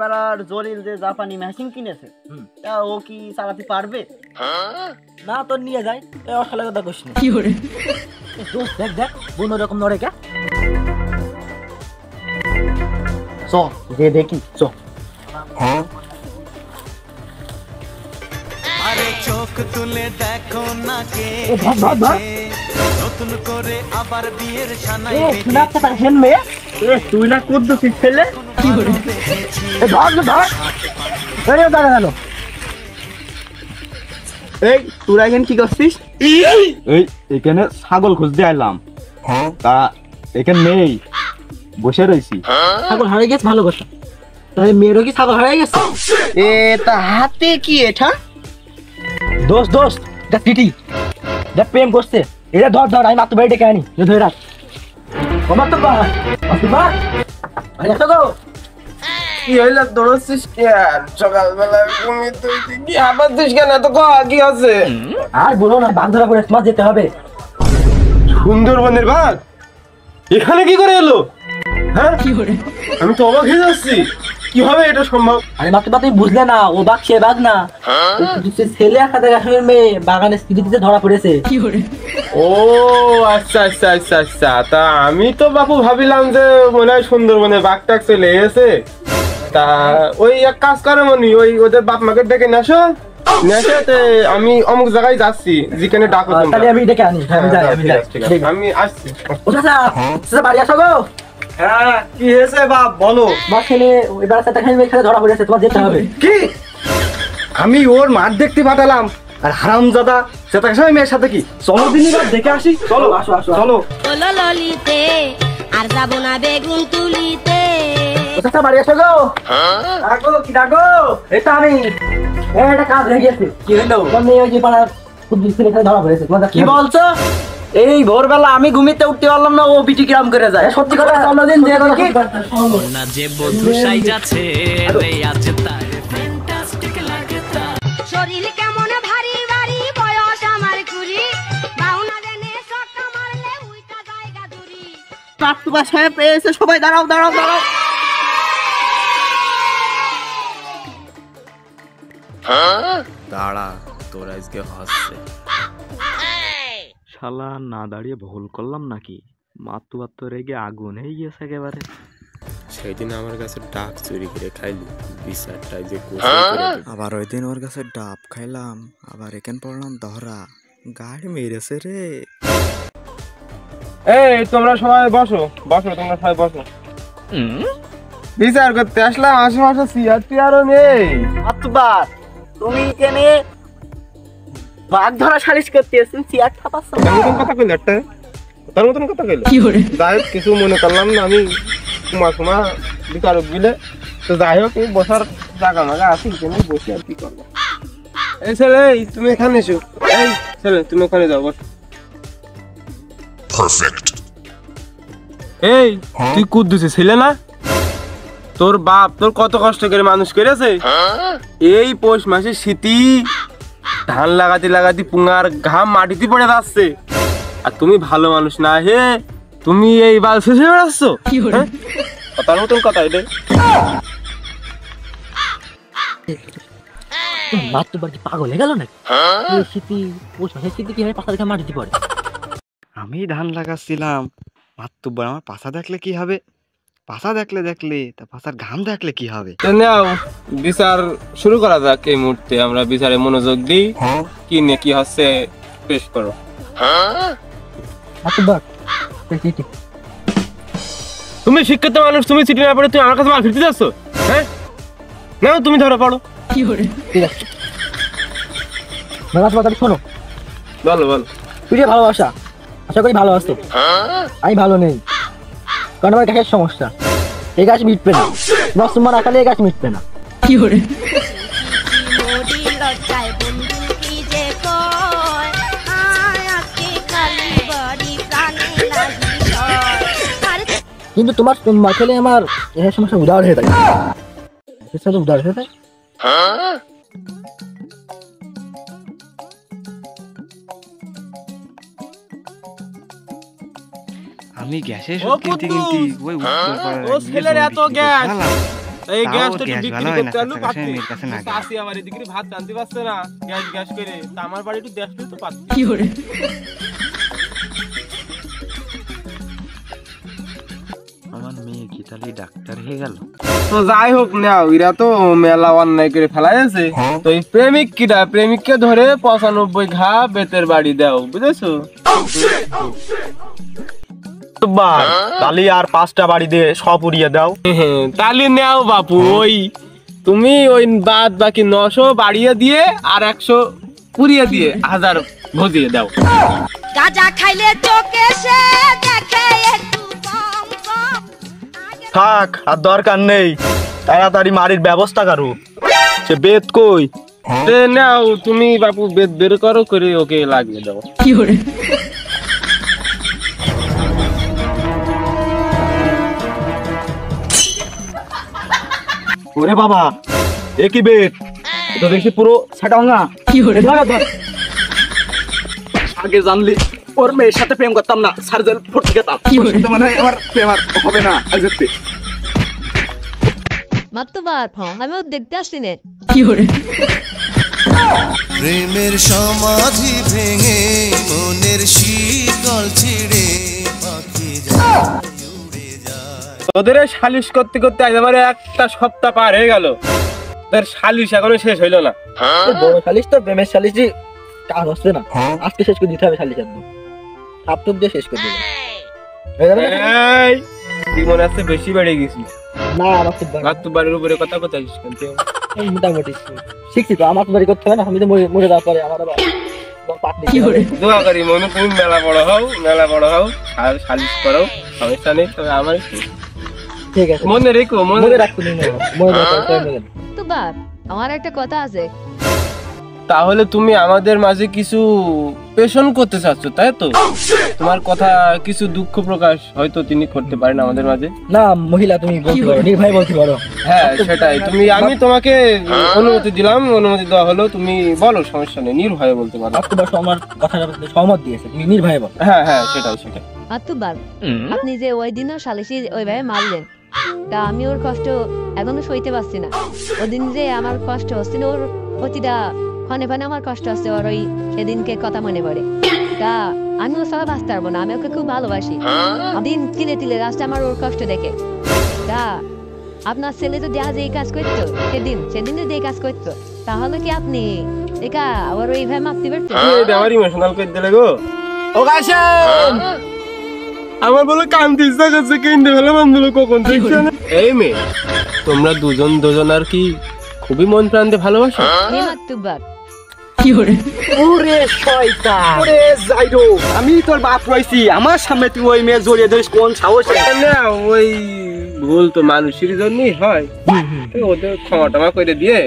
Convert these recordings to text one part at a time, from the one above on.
পাড়ার জলিল যে জাপানি মেশিন কিনেছে তা ও কি চালাতে পারবে? না তোর নিয়ে যায় অশালা কথা কইস না কি করে দোস্ত দেখ দেখ বোন রকম নড়ে কে চ যে দেখি চ। আরে চোখ তুলে দেখো না কে নতুন করে আবার বিয়ের সানাই তুই না কুদ্দুসিস ছেলে কি করে এই তোরা এখানে কি করছিস? এই এখানে ছাগল খুঁজতে আইলাম তা এখানে নেই বসে রয়েছি। ছাগল হারিয়ে গেছে ভালো কথা তাহলে মেয়েরও কি ছাগল হারিয়ে গেছে? এ তা হাতে কি এটা? দোস্ত দোস্ত দেখ টিটি দেখ প্রেম করছে এটা ধর ধর আমি মাত্র বাড়ি ডেকে আনি ধরে রাখ আমার তো কি হইল দৌড়ছিস কেন সকালবেলা ঘুমিয়ে তুই কি আবার দিস কেন এত কি আছে? আর বলো না বাঘ ধরা পড়ে তোমার যেতে হবে। সুন্দরবনের বাঘ এখানে কি করে এলো? হ্যাঁ আমি তো অবাক হয়ে যাচ্ছি কিভাবে এটা সম্ভব? আরে মাত্র তুমি বুঝলে না ও বাঘ সে বাঘ না ছেলে একটা দেখাশোনার মেয়ে বাগানে স্মৃতিতে ধরা পড়েছে। ও আচ্ছা আচ্ছা আচ্ছা আচ্ছা তা আমি তো বাপু ভাবিলাম যে মনে হয় সুন্দরবনে বাঘ টাক চলে এসে তা ওই এক কাজ করে মনি ওই ওদের বাপ মাকে ডেকে নেসো নেসে আমি অমুক জায়গায় যাচ্ছি যেখানে ডাকো তাহলে আমি ডেকে আনি আমি আসছি। বাড়ি আসো গো। হ্যাঁ কি হয়েছে বাপ বলো। তোমার ছেলে ওই বেড়া এখানে ধরা পড়েছে তোমার যেতে হবে। কি আমি ওর মাঠ দেখতে পাঠালাম আর হারামজাদা সেটাকে সবাই মেয়ের সাথে কি চলো দিনবার দেখে আসি চলো আসো আসো চলো ললিতে আর যাবো না বেগুন তুলিতে। বাড়ি আসো গো। ডাকো কি ডাকো? এটা আমি এটা কাজ হয়ে গেছে। কি হলো? ওই যে পাড়ার এখানে ধরা পড়েছে কি বলছো? এই ভোরবেলা আমি ঘুমিতে উঠতে পারলাম না ও বিটি কিরাম করে যায় সত্যি কথা অন্যদিন যে না যে বন্ধু সাইজাছে রে আছে তার ফ্যান্টাস্টিক লাগে তা শরীর কেমন ভারী ভারী বয়স আমার কুড়ি বাউনা দেনে সক্কা মারলে উইটা জায়গা দূরি। কাটুবা সাহেব এসে সবাই দাঁড়াও দাঁড়াও দাঁড়াও। দাঁড়া তোর আজকে হচ্ছে শালা না দাঁড়িয়ে ভুল করলাম নাকি মাত্র রেগে আগুন হয়ে গিয়েছে একেবারে। সেদিন আমার কাছে ডাক চুরি করে খাইলি বিচারটাই যে আবার ওই দিন ওর কাছে ডাব খাইলাম আবার এখান পড়লাম ধরা গাড়ি মেরেছে রে। এই তোমরা সবাই বসো বসো তোমরা সবাই বসো বিচার করতে আসলাম আশেপাশে চেয়ার টিয়ারও নেই। আতবার তুমি কেনে বাঘ ধরা সালিশ করতে এসেছেন চেয়ার থাপাচ্ছ তার মতন কথা কইলে একটা তার মতন কথা কইলে যাই হোক কিছু মনে করলাম না আমি কুমা বিচারক বিলে তো যাই হোক এই বসার জায়গা মাগা আছে এখানে বসে আর কি করবো। এই ছেলে তুমি এখানে এসো এই ছেলে তুমি ওখানে যাও বস। এই তুই কুদ্দুসে ছিলে না? তোর বাপ তোর কত কষ্ট করে মানুষ করেছে এই পৌষ মাসে শীতি ধান লাগাতে লাগাতে পুঙার ঘাম মাটিতে পড়ে যাচ্ছে আর তুমি ভালো মানুষ না হে তুমি এই বাল শেষে বেড়াচ্ছ তার মতন কথা এটা মাত্র কি পাগল হয়ে গেল নাকি? শীতি পৌষ মাসের শীতি কিভাবে পাশা দেখে মাটিতে পড়ে? আমি ধান লাগাচ্ছিলাম মাত্র আমার পাশা দেখলে কি হবে? পাশা দেখলে তা পাশার ঘাম দেখলে কি হবে? নাও বিচার শুরু করা যাক এই মুহূর্তে আমরা বিচারে মনোযোগ দিই কি নিয়ে কি হচ্ছে পেশ করো। তুমি শিক্ষিত মানুষ তুমি চিঠি না পড়ে তুমি আমার কাছে মাল ফিরতে যাচ্ছ? হ্যাঁ নাও তুমি ধরো পড়ো। ঠিক আছে শোনো বলো বলো। তুই যে ভালোবাসা আশা করি ভালো আছো আমি ভালো নেই কারণ আমার গাছের সমস্যা এই গাছ মিটবে না তোমার আকালে এই গাছ মিটবে না। কি করে কিন্তু তোমার খেলে আমার এই সমস্যা উদার হয়ে থাকে উদার হয়ে থাকে। আমি গ্যাসে সব কিনতে ওই ও ছেলের এত গ্যাস এই তাও গ্যাসটা একটু গ্যাস বিক্রি ভালো হয় না, করতে আনলো চাচা কাছে, মেয়ের কাছে না গেলে। আসি আমার এদিকে ভাত আনতে পারছে না গ্যাস গ্যাস করে তা আমার বাড়ি একটু গ্যাস তো পাচ্ছি আমার মেয়ে কি তাহলে ডাক্তার হয়ে গেল? তো যাই হোক না এরা তো মেলা অন্যায় করে ফেলাই আছে তো এই প্রেমিক কিটা প্রেমিককে ধরে 95 ঘা বেতের বাড়ি দাও বুঝেছো তালি আর 5টা বাড়ি দিয়ে সব উড়িয়ে দাও। তালি নেও বাপু ওই তুমি ওই বাদ বাকি 900 বাড়িয়ে দিয়ে আর 100 পুড়িয়ে দিয়ে 1000 ভজিয়ে দাও গাঁজা খাইলে চোখে সে দেখে একটু কম কম থাক আর দরকার নেই, তাড়াতাড়ি মারির ব্যবস্থা করো। সে বেদ কই? নাও তুমি বাপু বেদ বের করো করে ওকে লাগিয়ে দাও ওরে বাবা এ কি বেদ, তো দেখি পুরো ছাটাঙ্গা। আগে জানলি ওর মেয়ের সাথে প্রেম করতাম না, সার্জেল ফুট গেতাম। মানে আমার প্রেম আর হবে না আজকে। মাত্রবার আমিও দেখতে আসছি না প্রেমের সমাধি ভেঙে মনের শীতল ছিড়ে পাখি যায় উড়ে যায়। ওদের সালিশ করতে করতে আজ আমার একটা সপ্তাহ পার হয়ে গেল তোর সালিশ এখনো শেষ হইলো না বড় সালিশ তো প্রেমের সালিশই কাজ হচ্ছে না, আজকে শেষ করে দিতে হবে সালিশ একদম সাপটুক দিয়ে শেষ করে দেবে। এই তুই মনে আছে বেশি বেড়ে গেছিস না আমার তো মাত্র বাড়ির উপরে কথা কথা শুনতে মোটামুটি শিখছি তো, আমার তো বাড়ি করতে হবে না, আমি তো মরে যাওয়ার পরে আমার আবার পাটনি দোয়া করি মনে তুমি মেলা বড় হও আর সালিশ করো সমস্যা নেই তবে আমার ঠিক আছে মনে রেখো মনে রাখতে নেই, মনে রাখতে তো বাপ আমার একটা কথা আছে তাহলে তুমি আমাদের মাঝে কিছু পেশন করতে চাচ্ছ তাই তো তোমার কথা কিছু দুঃখ প্রকাশ হয়তো তিনি করতে পারেন আমাদের মাঝে না। মহিলা তুমি বলতে পারো, নির্ভয় বলতে পারো। হ্যাঁ সেটাই আমি তোমাকে অনুমতি দিলাম, অনুমতি দেওয়া হলো, তুমি বলো সমস্যা নেই নির্ভয়ে বলতে পারো। অক্টোবর আমার কথা সহমত দিয়েছে, তুমি নির্ভয় বলো। হ্যাঁ সেটাই মাত্রবার আপনি যে ওই দিনও সালিশি ওইভাবে মারলেন তা আমি ওর কষ্ট এখনো সইতে পারছি না। ওদিন যে আমার কষ্ট হচ্ছে ওর প্রতিটা ফনে ফনে আমার কষ্ট হচ্ছে ওর ওই সেদিনকে কথা মনে পড়ে। তা আমি ওর সবাই বাঁচতে পারবো না, আমি ওকে খুব ভালোবাসি। দিন তিলে তিলে রাস্তা আমার ওর কষ্ট দেখে। তা আপনার ছেলে যদি আজ এই কাজ করতো সেদিন যদি এই কাজ করতো তাহলে কি আপনি একা আবার ওইভাবে মাপতে পারতেন? আমার ইমোশনাল করে দিলে গো ও কাশেম আমার বলে কান্তি ইচ্ছা করছে কেন্দ্রে ফেলে বন্ধুলো কখন দেখছো না? এই মেয়ে তোমরা দুজন আর কি খুবই মন প্রাণ দিয়ে ভালোবাসো? মাত্রবার ওরে শয়তান, ওরে যাইরো, আমি তোর বাপ রইছি, আমার সামনে তুই ওই মেয়ে জড়িয়ে ধরিস কোন সাহসে? না ওই ভুল তো মানুষের জন্যই হয়, ওদের ক্ষমা টমা করে দিয়ে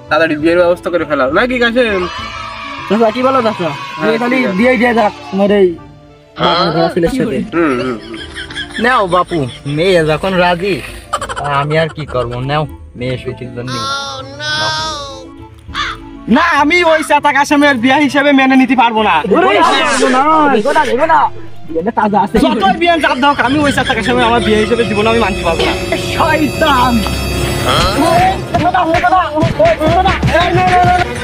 তাড়াতাড়ি বিয়ের ব্যবস্থা করে ফেলাও নাকি কাশেম? চাচা কি বলো চাচা? খালি দিয়ে যাক তোমার এই ছেলের সাথে। নাও বাপু, মেয়ে যখন রাজি আমি আর কি করবো, নাও মেয়ে সুখের জন্য। না আমি ওই চাচা কাশেমের বিয়ে হিসেবে মেনে নিতে পারবো না। যতই বিয়ে চাপ দাও আমি ওই চাচা কাশেমের আমার বিয়ে হিসেবে জীবন আমি মানতে পারবো না। শয়তান,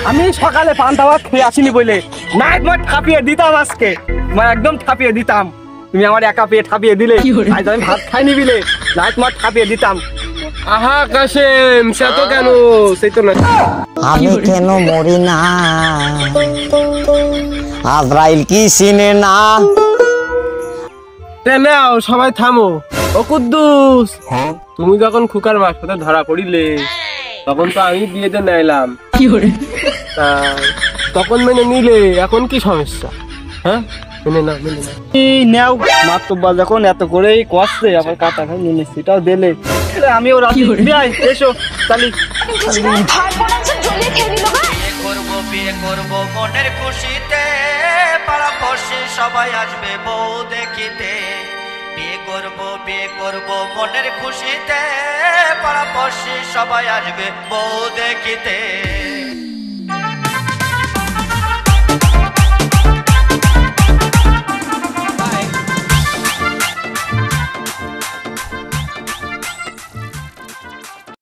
আমি সকালে পান দাওয়া খেয়ে আসিনি বলে নাইট মাঠ ঠাপিয়ে দিতাম, আজকে মানে একদম ঠাপিয়ে দিতাম। তুমি আমার একা পেয়ে ঠাপিয়ে দিলে, আজ আমি ভাত খাইনি বিলে নাইট মাঠ ঠাপিয়ে দিতাম। আহা কাশেম সে তো কেন সেই তো না আমি কেন মরি না, আজরাইল কি চিনে না। নাও সবাই থামো। ও কুদ্দুস তুমি যখন খুকার মার সাথে ধরা পড়িলে তখন তো আমি বিয়েতে নাইলাম, তখন মেনে নিলে এখন কি সমস্যা? হ্যাঁ মেনে না এই নাও মাতব্বা যখন এত করেই কষ্টে আবার কাটা খাই নিয়ে সেটাও দিলে আমিও রাজি। এসো তালি বিয়ে করবো মনের খুশিতে, পাড়া পড়শি সবাই আসবে বউ দেখিতে। বিয়ে করবো মনের খুশিতে, পাড়া পড়শি সবাই আসবে বউ দেখিতে।